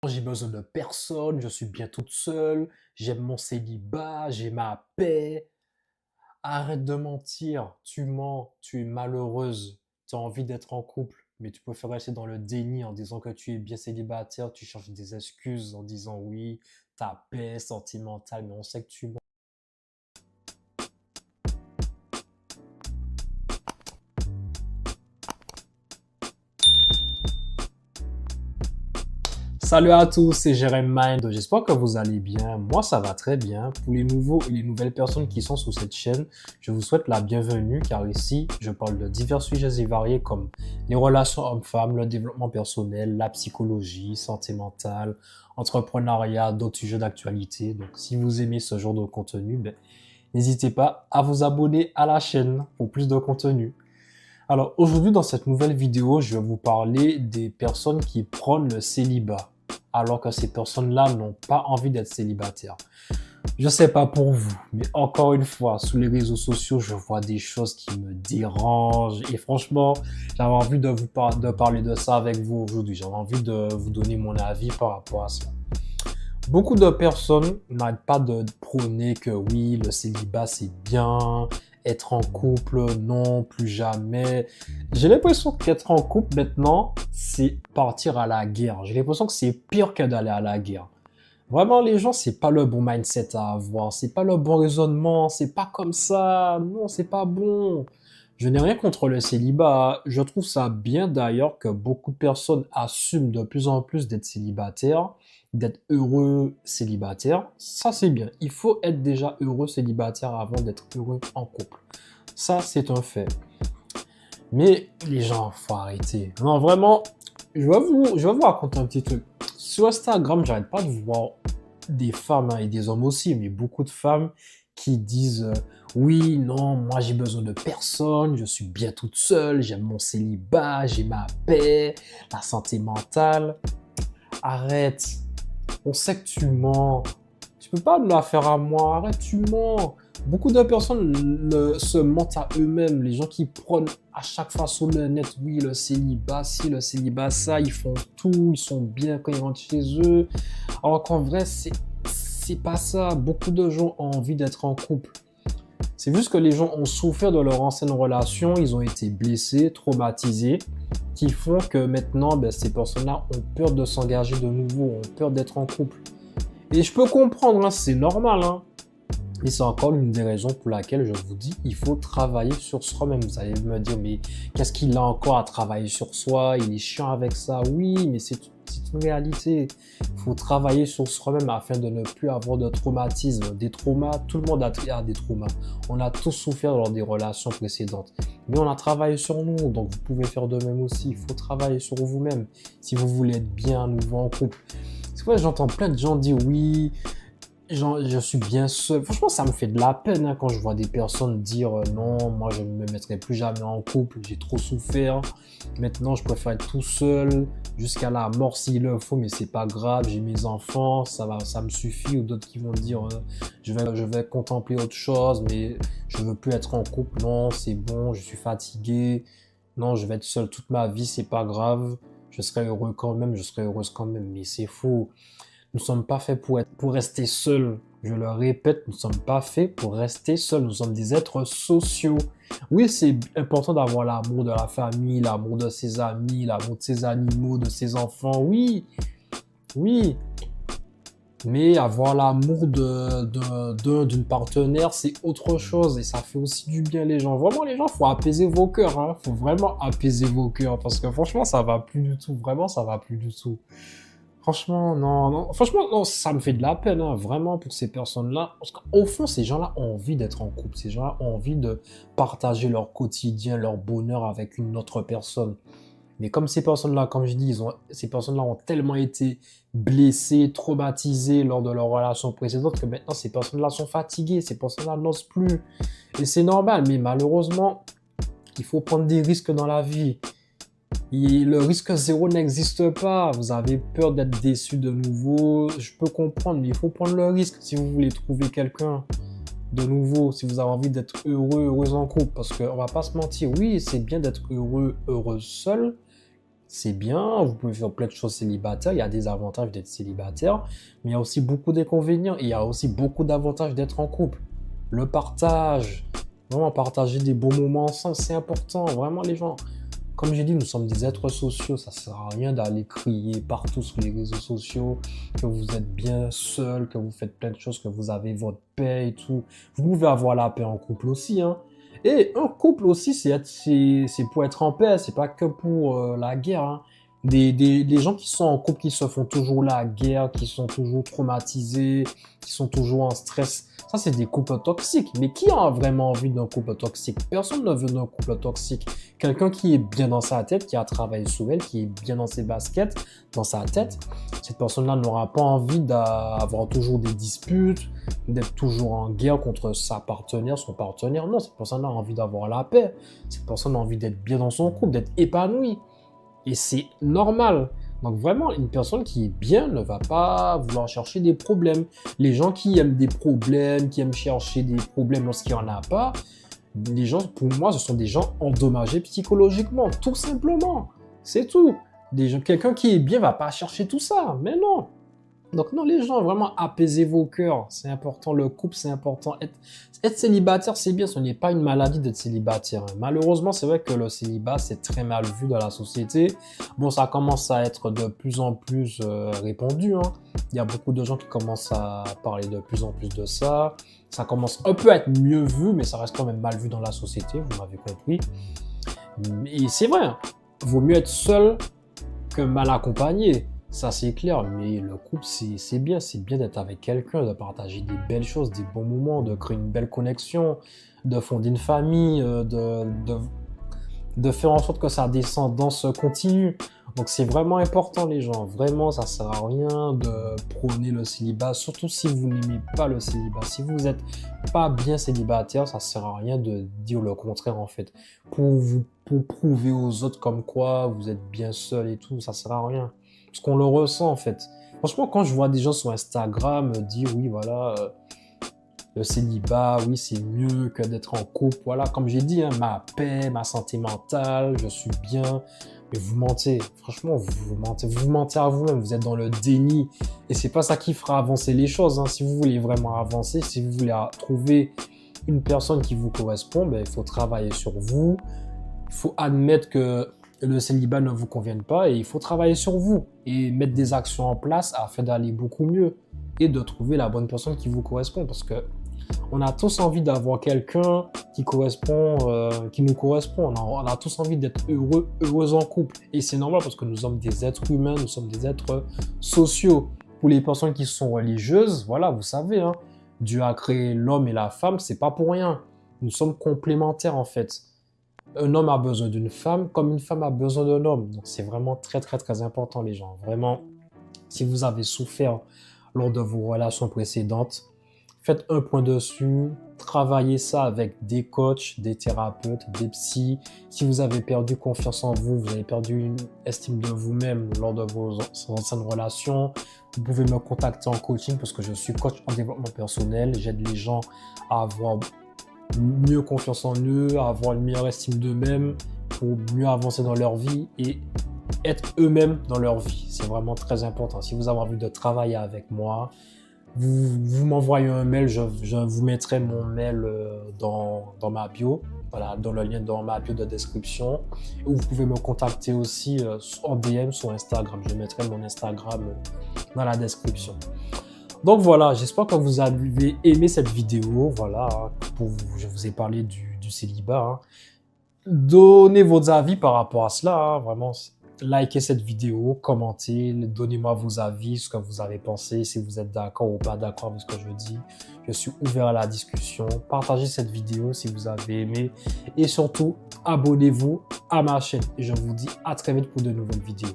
J'ai besoin de personne, je suis bien toute seule, j'aime mon célibat, j'ai ma paix. Arrête de mentir, tu mens, tu es malheureuse, tu as envie d'être en couple, mais tu préfères rester dans le déni en disant que tu es bien célibataire, tu cherches des excuses en disant oui, ta paix sentimentale, mais on sait que tu mens. Salut à tous, c'est Jeremy Mind. J'espère que vous allez bien. Moi, ça va très bien. Pour les nouveaux et les nouvelles personnes qui sont sur cette chaîne, je vous souhaite la bienvenue car ici, je parle de divers sujets et variés comme les relations hommes-femmes, le développement personnel, la psychologie, santé mentale, entrepreneuriat, d'autres sujets d'actualité. Donc, si vous aimez ce genre de contenu, n'hésitez pas à vous abonner à la chaîne pour plus de contenu. Alors, aujourd'hui, dans cette nouvelle vidéo, je vais vous parler des personnes qui prônent le célibat alors que ces personnes-là n'ont pas envie d'être célibataires. Je sais pas pour vous, mais encore une fois, sur les réseaux sociaux, je vois des choses qui me dérangent et franchement, j'avais envie de parler de ça avec vous aujourd'hui. J'avais envie de vous donner mon avis par rapport à ça. Beaucoup de personnes n'arrêtent pas de prôner que oui, le célibat c'est bien, être en couple, non, plus jamais. J'ai l'impression qu'être en couple maintenant, c'est partir à la guerre. J'ai l'impression que c'est pire que d'aller à la guerre. Vraiment, les gens, c'est pas le bon mindset à avoir, c'est pas le bon raisonnement, c'est pas comme ça, non, c'est pas bon. Je n'ai rien contre le célibat. Je trouve ça bien d'ailleurs que beaucoup de personnes assument de plus en plus d'être célibataires, d'être heureux célibataires. Ça, c'est bien. Il faut être déjà heureux célibataire avant d'être heureux en couple. Ça, c'est un fait. Mais les gens, faut arrêter. Non, vraiment, je vais vous raconter un petit truc. Sur Instagram, j'arrête pas de voir des femmes hein, et des hommes aussi, mais beaucoup de femmes qui disent oui, non, moi j'ai besoin de personne, je suis bien toute seule, j'aime mon célibat, j'ai ma paix, la santé mentale. Arrête, on sait que tu mens. Tu peux pas me la faire à moi, arrête, tu mens. Beaucoup de personnes se mentent à eux-mêmes. Les gens qui prônent à chaque fois sur le net, oui, le célibat, si, le célibat, ça, ils font tout, ils sont bien quand ils rentrent chez eux. Alors qu'en vrai, c'est pas ça. Beaucoup de gens ont envie d'être en couple. C'est juste que les gens ont souffert de leur ancienne relation, ils ont été blessés, traumatisés, qui font que maintenant, ces personnes-là ont peur de s'engager de nouveau, ont peur d'être en couple. Et je peux comprendre, hein, c'est normal, hein. Et c'est encore l'une des raisons pour laquelle je vous dis, il faut travailler sur soi-même. Vous allez me dire, mais qu'est-ce qu'il a encore à travailler sur soi? Il est chiant avec ça. Oui, mais c'est une réalité. Il faut travailler sur soi-même afin de ne plus avoir de traumatisme. Des traumas, tout le monde a des traumas. On a tous souffert lors des relations précédentes. Mais on a travaillé sur nous, donc vous pouvez faire de même aussi. Il faut travailler sur vous-même si vous voulez être bien à nouveau en couple. C'est vrai, j'entends plein de gens dire oui, je suis bien seul. Franchement, ça me fait de la peine hein, quand je vois des personnes dire non, moi je ne me mettrai plus jamais en couple, j'ai trop souffert. Maintenant, je préfère être tout seul jusqu'à la mort s'il le faut, mais c'est pas grave, j'ai mes enfants, ça va, ça me suffit. Ou d'autres qui vont dire je vais contempler autre chose, mais je veux plus être en couple. Non, c'est bon, je suis fatigué. Non, je vais être seul toute ma vie, c'est pas grave. Je serai heureux quand même, je serai heureuse quand même, mais c'est faux. Nous ne sommes pas faits pour rester seuls. Je le répète, nous ne sommes pas faits pour rester seuls. Nous sommes des êtres sociaux. Oui, c'est important d'avoir l'amour de la famille, l'amour de ses amis, l'amour de ses animaux, de ses enfants. Oui, oui. Mais avoir l'amour d'une partenaire, c'est autre chose et ça fait aussi du bien les gens. Vraiment, les gens, faut apaiser vos cœurs. Hein. Faut vraiment apaiser vos cœurs parce que franchement, ça va plus du tout. Vraiment, ça va plus du tout. Franchement, non, non. Franchement, non, ça me fait de la peine, hein, vraiment, pour ces personnes-là. Parce qu'au fond, ces gens-là ont envie d'être en couple. Ces gens-là ont envie de partager leur quotidien, leur bonheur avec une autre personne. Mais comme ces personnes-là, comme je dis, ces personnes-là ont tellement été blessées, traumatisées lors de leur relation précédente que maintenant, ces personnes-là sont fatiguées. Ces personnes-là n'osent plus. Et c'est normal, mais malheureusement, il faut prendre des risques dans la vie. Le risque zéro n'existe pas. Vous avez peur d'être déçu de nouveau. Je peux comprendre, mais il faut prendre le risque si vous voulez trouver quelqu'un de nouveau, si vous avez envie d'être heureux, heureuse en couple. Parce qu'on va pas se mentir, oui, c'est bien d'être heureux, heureuse seule, c'est bien, vous pouvez faire plein de choses célibataires, il y a des avantages d'être célibataire, mais il y a aussi beaucoup d'inconvénients, et il y a aussi beaucoup d'avantages d'être en couple. Le partage, vraiment partager des bons moments ensemble, c'est important, vraiment les gens. Comme j'ai dit, nous sommes des êtres sociaux, ça sert à rien d'aller crier partout sur les réseaux sociaux que vous êtes bien seul, que vous faites plein de choses, que vous avez votre paix et tout. Vous pouvez avoir la paix en couple aussi, hein. Et un couple aussi, c'est pour être en paix, c'est pas que pour la guerre, hein. Des gens qui sont en couple, qui se font toujours la guerre, qui sont toujours traumatisés, qui sont toujours en stress, ça c'est des couples toxiques. Mais qui a vraiment envie d'un couple toxique? Personne ne veut d'un couple toxique. Quelqu'un qui est bien dans sa tête, qui a travaillé sur elle, qui est bien dans ses baskets, dans sa tête, cette personne-là n'aura pas envie d'avoir toujours des disputes, d'être toujours en guerre contre sa partenaire, son partenaire. Non, cette personne a envie d'avoir la paix. Cette personne a envie d'être bien dans son couple, d'être épanouie. Et c'est normal. Donc vraiment, une personne qui est bien ne va pas vouloir chercher des problèmes. Les gens qui aiment des problèmes, qui aiment chercher des problèmes lorsqu'il n'y en a pas, les gens, pour moi, ce sont des gens endommagés psychologiquement, tout simplement. C'est tout. Quelqu'un qui est bien ne va pas chercher tout ça, mais non. Donc non, les gens, vraiment apaisez vos cœurs, c'est important, le couple c'est important, être célibataire c'est bien, ce n'est pas une maladie d'être célibataire. Malheureusement, c'est vrai que le célibat c'est très mal vu dans la société. Bon, ça commence à être de plus en plus répandu, hein. Il y a beaucoup de gens qui commencent à parler de plus en plus de ça. Ça commence un peu à être mieux vu, mais ça reste quand même mal vu dans la société, vous m'avez compris. Et c'est vrai, hein, vaut mieux être seul que mal accompagné. Ça, c'est clair, mais le couple, c'est bien d'être avec quelqu'un, de partager des belles choses, des bons moments, de créer une belle connexion, de fonder une famille, de faire en sorte que sa descendance continue. Donc, c'est vraiment important, les gens. Vraiment, ça sert à rien de prôner le célibat, surtout si vous n'aimez pas le célibat. Si vous n'êtes pas bien célibataire, ça sert à rien de dire le contraire, en fait. Pour prouver aux autres comme quoi vous êtes bien seul et tout, ça sert à rien. Parce qu'on le ressent en fait. Franchement, quand je vois des gens sur Instagram dire oui, voilà, le célibat, oui, c'est mieux que d'être en couple. Voilà, comme j'ai dit, hein, ma paix, ma santé mentale, je suis bien. Mais vous mentez. Franchement, vous mentez. Vous mentez à vous-même. Vous êtes dans le déni. Et c'est pas ça qui fera avancer les choses, hein. Si vous voulez vraiment avancer, si vous voulez trouver une personne qui vous correspond, ben, il faut travailler sur vous. Il faut admettre que le célibat ne vous convienne pas et il faut travailler sur vous et mettre des actions en place afin d'aller beaucoup mieux et de trouver la bonne personne qui vous correspond parce que on a tous envie d'avoir quelqu'un qui nous correspond. On a tous envie d'être heureux en couple et c'est normal parce que nous sommes des êtres humains, nous sommes des êtres sociaux. Pour les personnes qui sont religieuses, voilà, vous savez, hein, Dieu a créé l'homme et la femme, c'est pas pour rien. Nous sommes complémentaires en fait. Un homme a besoin d'une femme comme une femme a besoin d'un homme. Donc, c'est vraiment très, très, très important, les gens. Vraiment, si vous avez souffert lors de vos relations précédentes, faites un point dessus, travaillez ça avec des coachs, des thérapeutes, des psys. Si vous avez perdu confiance en vous, vous avez perdu une estime de vous-même lors de vos anciennes relations, vous pouvez me contacter en coaching parce que je suis coach en développement personnel. J'aide les gens à avoir mieux confiance en eux, à avoir une meilleure estime d'eux-mêmes pour mieux avancer dans leur vie et être eux-mêmes dans leur vie. C'est vraiment très important. Si vous avez envie de travailler avec moi, vous m'envoyez un mail, je vous mettrai mon mail dans ma bio, voilà, dans le lien dans ma bio de description. Ou vous pouvez me contacter aussi en DM sur Instagram. Je mettrai mon Instagram dans la description. Donc voilà, j'espère que vous avez aimé cette vidéo. Voilà, je vous ai parlé du célibat, hein. Donnez vos avis par rapport à cela, hein. Vraiment, likez cette vidéo, commentez, donnez-moi vos avis, ce que vous avez pensé, si vous êtes d'accord ou pas d'accord avec ce que je dis. Je suis ouvert à la discussion. Partagez cette vidéo si vous avez aimé et surtout, abonnez-vous à ma chaîne. Et je vous dis à très vite pour de nouvelles vidéos.